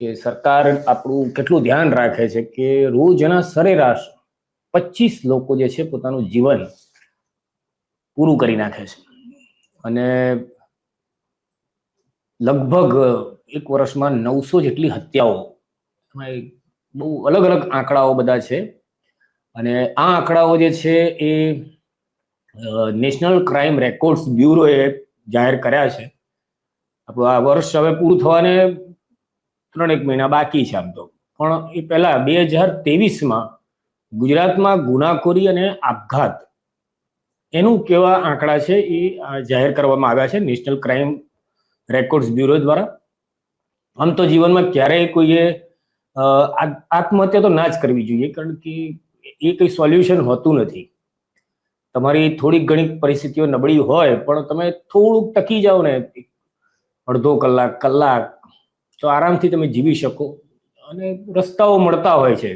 કે સરકાર આપણું કેટલું ધ્યાન રાખે છે કે રોજના સરેરાશ 25 લોકો જે છે પોતાનું જીવન પૂરું કરી નાખે છે અને લગભગ એક વર્ષમાં 900 જેટલી હત્યાઓ, બહુ અલગ અલગ આંકડાઓ બધા છે અને આ આંકડાઓ જે છે એ નેશનલ ક્રાઇમ રેકોર્ડ્સ બ્યુરોએ જાહેર કર્યા છે. આપણું આ વર્ષ હવે પૂરું થવાને 3 મહિના બાકી છે આમ તો, પણ એ પહેલા 2023માં ગુજરાતમાં ગુનાખોરી અને આપઘાત એનું કેવા આંકડા છે એ જાહેર કરવામાં આવ્યા છે નેશનલ ક્રાઇમ રેકોર્ડ્સ બ્યુરો દ્વારા. આમ તો જીવનમાં ક્યારેય કોઈએ આત્મહત્યા તો ના જ કરવી જોઈએ, કારણ કે એ કંઈ સોલ્યુશન હોતું નથી. તમારી થોડીક ઘણી પરિસ્થિતિઓ નબળી હોય પણ તમે થોડુંક ટકી જાઓ ને, અડધો કલાક, કલાક, તો આરામથી તમે જીવી શકો અને રસ્તાઓ મળતા હોય છે.